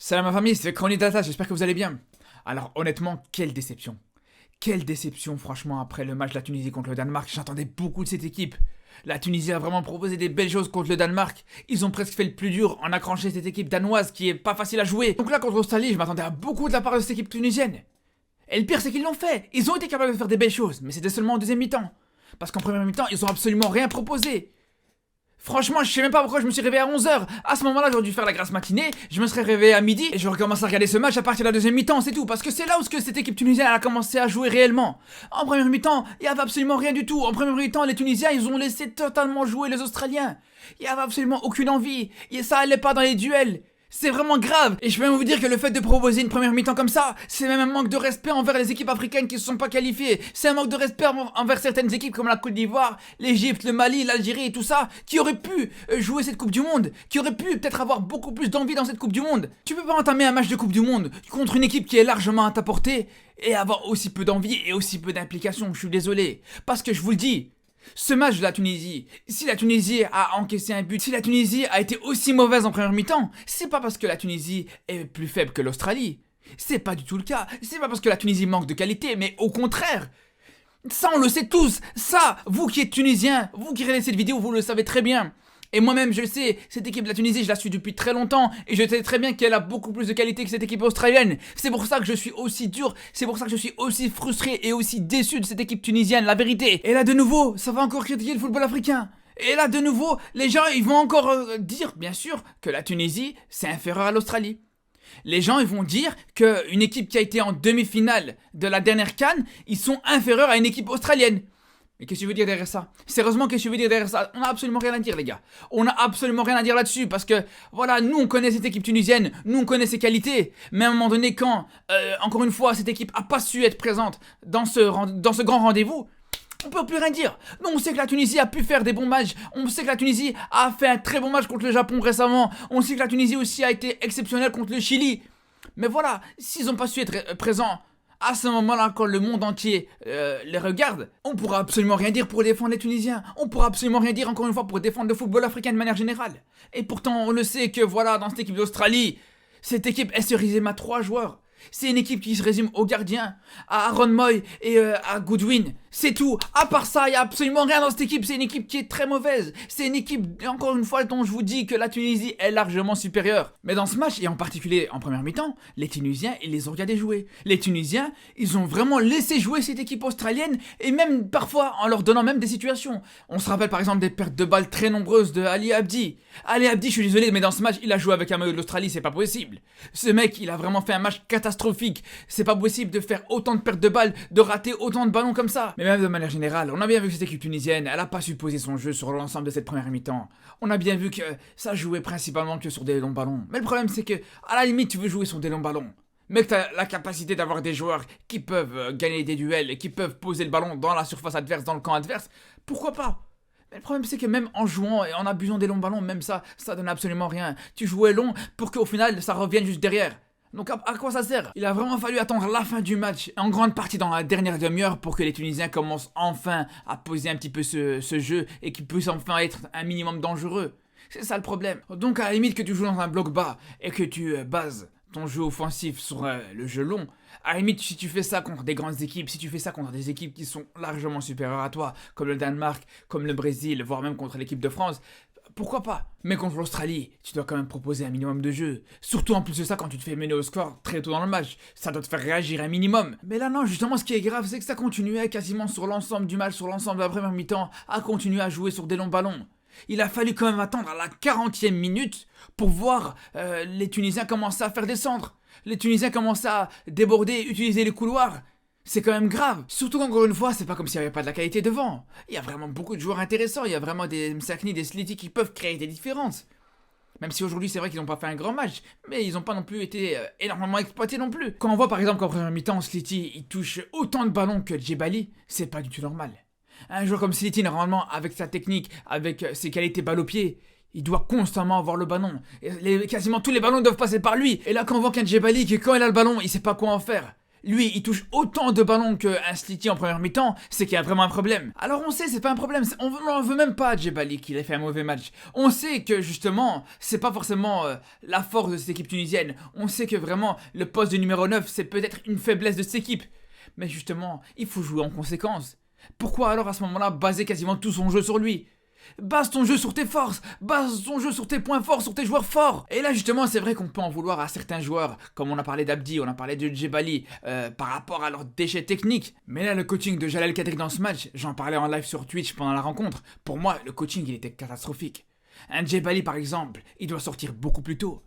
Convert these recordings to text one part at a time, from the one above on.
Salam ma famille, c'est Chronique Data, j'espère que vous allez bien. Alors honnêtement, quelle déception. Quelle déception franchement après le match de la Tunisie contre le Danemark, j'attendais beaucoup de cette équipe. La Tunisie a vraiment proposé des belles choses contre le Danemark. Ils ont presque fait le plus dur en accrochant cette équipe danoise qui est pas facile à jouer. Donc là contre l'Australie, je m'attendais à beaucoup de la part de cette équipe tunisienne. Et le pire c'est qu'ils l'ont fait. Ils ont été capables de faire des belles choses, mais c'était seulement en deuxième mi-temps. Parce qu'en première mi-temps, ils ont absolument rien proposé. Franchement, je sais même pas pourquoi je me suis réveillé à 11h. À ce moment-là, j'aurais dû faire la grasse matinée, je me serais réveillé à midi et j'aurais commencé à regarder ce match à partir de la deuxième mi-temps, c'est tout. Parce que c'est là où cette équipe tunisienne a commencé à jouer réellement. En première mi-temps, il y avait absolument rien du tout. En première mi-temps, les Tunisiens, ils ont laissé totalement jouer les Australiens. Il y avait absolument aucune envie. Et ça allait pas dans les duels. C'est vraiment grave. Et je peux même vous dire que le fait de proposer une première mi-temps comme ça, c'est même un manque de respect envers les équipes africaines qui ne se sont pas qualifiées. C'est un manque de respect envers certaines équipes comme la Côte d'Ivoire, l'Égypte, le Mali, l'Algérie et tout ça, qui auraient pu jouer cette Coupe du Monde, qui auraient pu peut-être avoir beaucoup plus d'envie dans cette Coupe du Monde. Tu peux pas entamer un match de Coupe du Monde contre une équipe qui est largement à ta portée et avoir aussi peu d'envie et aussi peu d'implication. Je suis désolé. Parce que je vous le dis, ce match de la Tunisie, si la Tunisie a encaissé un but, si la Tunisie a été aussi mauvaise en première mi-temps, c'est pas parce que la Tunisie est plus faible que l'Australie. C'est pas du tout le cas. C'est pas parce que la Tunisie manque de qualité, mais au contraire. Ça, on le sait tous. Ça, vous qui êtes Tunisien, vous qui regardez cette vidéo, vous le savez très bien. Et moi-même, je le sais, cette équipe de la Tunisie, je la suis depuis très longtemps et je sais très bien qu'elle a beaucoup plus de qualité que cette équipe australienne. C'est pour ça que je suis aussi dur, c'est pour ça que je suis aussi frustré et aussi déçu de cette équipe tunisienne, la vérité. Et là, de nouveau, ça va encore critiquer le football africain. Et là, de nouveau, les gens, ils vont encore dire, bien sûr, que la Tunisie, c'est inférieur à l'Australie. Les gens, ils vont dire qu'une équipe qui a été en demi-finale de la dernière CAN, ils sont inférieurs à une équipe australienne. Mais qu'est-ce que tu veux dire derrière ça? Sérieusement, qu'est-ce que tu veux dire derrière ça? On a absolument rien à dire, les gars. On a absolument rien à dire là-dessus parce que, voilà, nous on connaît cette équipe tunisienne, nous on connaît ses qualités. Mais à un moment donné, quand, encore une fois, cette équipe a pas su être présente dans ce grand rendez-vous, on peut plus rien dire. Non, on sait que la Tunisie a pu faire des bons matchs. On sait que la Tunisie a fait un très bon match contre le Japon récemment. On sait que la Tunisie aussi a été exceptionnelle contre le Chili. Mais voilà, s'ils n'ont pas su être présents à ce moment-là, quand le monde entier les regarde, on pourra absolument rien dire pour défendre les Tunisiens. On pourra absolument rien dire, encore une fois, pour défendre le football africain de manière générale. Et pourtant, on le sait que, voilà, dans cette équipe d'Australie, cette équipe, elle se résume à 3 joueurs. C'est une équipe qui se résume au gardien, à Aaron Moy et à Goodwin. C'est tout. À part ça, il n'y a absolument rien dans cette équipe. C'est une équipe qui est très mauvaise. C'est une équipe, encore une fois, dont je vous dis que la Tunisie est largement supérieure. Mais dans ce match, et en particulier en première mi-temps, les Tunisiens, ils les ont regardés jouer. Les Tunisiens, ils ont vraiment laissé jouer cette équipe australienne et même parfois en leur donnant même des situations. On se rappelle par exemple des pertes de balles très nombreuses de Ali Abdi. Ali Abdi, je suis désolé, mais dans ce match, il a joué avec un maillot de l'Australie, c'est pas possible. Ce mec, il a vraiment fait un match catastrophique. C'est pas possible de faire autant de pertes de balles, de rater autant de ballons comme ça. Mais même de manière générale, on a bien vu que cette équipe tunisienne, elle a pas su poser son jeu sur l'ensemble de cette première mi-temps. On a bien vu que ça jouait principalement que sur des longs ballons. Mais le problème c'est que, à la limite, tu veux jouer sur des longs ballons, mais que t'as la capacité d'avoir des joueurs qui peuvent gagner des duels et qui peuvent poser le ballon dans la surface adverse, dans le camp adverse, pourquoi pas? Mais le problème c'est que même en jouant et en abusant des longs ballons, même ça donne absolument rien. Tu jouais long pour qu'au final ça revienne juste derrière. Donc à quoi ça sert? Il a vraiment fallu attendre la fin du match, en grande partie dans la dernière demi-heure, pour que les Tunisiens commencent enfin à poser un petit peu ce jeu et qu'ils puissent enfin être un minimum dangereux. C'est ça le problème. Donc à la limite que tu joues dans un bloc bas et que tu bases ton jeu offensif sur le jeu long, à la limite si tu fais ça contre des grandes équipes, si tu fais ça contre des équipes qui sont largement supérieures à toi, comme le Danemark, comme le Brésil, voire même contre l'équipe de France, pourquoi pas? Mais contre l'Australie, tu dois quand même proposer un minimum de jeu. Surtout en plus de ça, quand tu te fais mener au score très tôt dans le match, ça doit te faire réagir un minimum. Mais là non, justement ce qui est grave, c'est que ça continuait quasiment sur l'ensemble du match, sur l'ensemble de la première mi-temps, à continuer à jouer sur des longs ballons. Il a fallu quand même attendre à la 40e minute pour voir les Tunisiens commencer à faire des centres. Les Tunisiens commençaient à déborder, utiliser les couloirs. C'est quand même grave. Surtout qu'encore une fois, c'est pas comme s'il n'y avait pas de la qualité devant. Il y a vraiment beaucoup de joueurs intéressants. Il y a vraiment des Msakni, des Sliti qui peuvent créer des différences. Même si aujourd'hui c'est vrai qu'ils n'ont pas fait un grand match, mais ils n'ont pas non plus été énormément exploités non plus. Quand on voit par exemple qu'en première mi-temps, Sliti il touche autant de ballons que Djebali, c'est pas du tout normal. Un joueur comme Sliti, normalement, avec sa technique, avec ses qualités balle au pied, il doit constamment avoir le ballon. Et quasiment tous les ballons doivent passer par lui. Et là, quand on voit qu'un Djebali, que quand il a le ballon, il sait pas quoi en faire. Lui, il touche autant de ballons qu'un Sliti en première mi-temps, c'est qu'il y a vraiment un problème. Alors on sait, c'est pas un problème, on veut même pas à Djebali qu'il ait fait un mauvais match. On sait que justement, c'est pas forcément la force de cette équipe tunisienne. On sait que vraiment, le poste de numéro 9, c'est peut-être une faiblesse de cette équipe. Mais justement, il faut jouer en conséquence. Pourquoi alors à ce moment-là baser quasiment tout son jeu sur lui ? Base ton jeu sur tes forces, base ton jeu sur tes points forts, sur tes joueurs forts. Et là justement c'est vrai qu'on peut en vouloir à certains joueurs, comme on a parlé d'Abdi, on a parlé de Djebali, par rapport à leurs déchets techniques. Mais là le coaching de Jalal Kadri dans ce match, j'en parlais en live sur Twitch pendant la rencontre, pour moi le coaching il était catastrophique. Un Djebali par exemple, il doit sortir beaucoup plus tôt.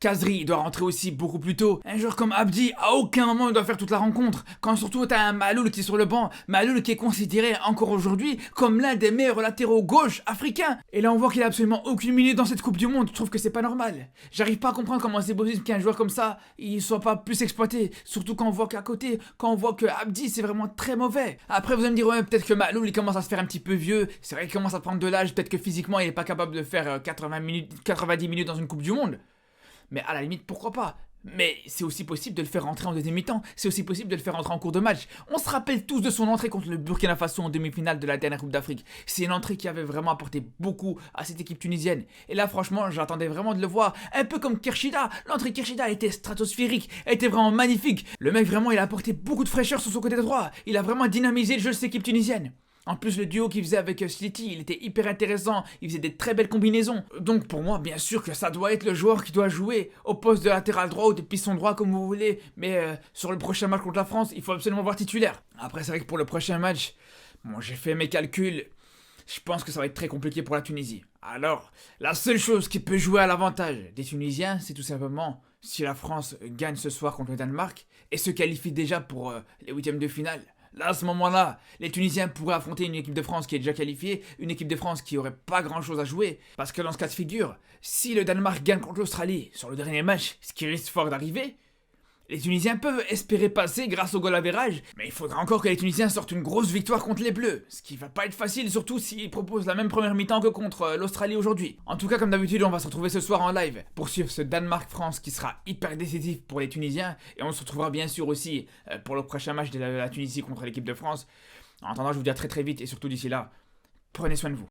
Kazri doit rentrer aussi beaucoup plus tôt. Un joueur comme Abdi, à aucun moment il doit faire toute la rencontre. Quand surtout t'as un Maloul qui est sur le banc, Maloul qui est considéré encore aujourd'hui comme l'un des meilleurs latéraux gauche africains. Et là on voit qu'il a absolument aucune minute dans cette Coupe du Monde. Je trouve que c'est pas normal. J'arrive pas à comprendre comment c'est possible qu'un joueur comme ça, il soit pas plus exploité. Surtout quand on voit qu'à côté, quand on voit que Abdi c'est vraiment très mauvais. Après vous allez me dire ouais peut-être que Maloul il commence à se faire un petit peu vieux. C'est vrai qu'il commence à prendre de l'âge. Peut-être que physiquement il est pas capable de faire 90 minutes dans une Coupe du Monde. Mais à la limite, pourquoi pas ? Mais c'est aussi possible de le faire rentrer en deuxième mi-temps, c'est aussi possible de le faire rentrer en cours de match. On se rappelle tous de son entrée contre le Burkina Faso en demi-finale de la dernière Coupe d'Afrique. C'est une entrée qui avait vraiment apporté beaucoup à cette équipe tunisienne. Et là franchement, j'attendais vraiment de le voir, un peu comme Kershida. L'entrée de Kershida était stratosphérique, elle était vraiment magnifique. Le mec vraiment, il a apporté beaucoup de fraîcheur sur son côté droit. Il a vraiment dynamisé le jeu de cette équipe tunisienne. En plus, le duo qu'il faisait avec Sliti, il était hyper intéressant, il faisait des très belles combinaisons. Donc pour moi, bien sûr que ça doit être le joueur qui doit jouer au poste de latéral droit ou de piston droit comme vous voulez. Mais sur le prochain match contre la France, il faut absolument voir titulaire. Après, c'est vrai que pour le prochain match, bon, j'ai fait mes calculs. Je pense que ça va être très compliqué pour la Tunisie. Alors, la seule chose qui peut jouer à l'avantage des Tunisiens, c'est tout simplement si la France gagne ce soir contre le Danemark et se qualifie déjà pour les huitièmes de finale. Là, à ce moment-là, les Tunisiens pourraient affronter une équipe de France qui est déjà qualifiée, une équipe de France qui aurait pas grand-chose à jouer. Parce que dans ce cas de figure, si le Danemark gagne contre l'Australie sur le dernier match, ce qui risque fort d'arriver, les Tunisiens peuvent espérer passer grâce au goal average, mais il faudra encore que les Tunisiens sortent une grosse victoire contre les Bleus, ce qui va pas être facile, surtout s'ils proposent la même première mi-temps que contre l'Australie aujourd'hui. En tout cas, comme d'habitude, on va se retrouver ce soir en live pour suivre ce Danemark-France qui sera hyper décisif pour les Tunisiens, et on se retrouvera bien sûr aussi pour le prochain match de la Tunisie contre l'équipe de France. En attendant, je vous dis à très très vite, et surtout d'ici là, prenez soin de vous.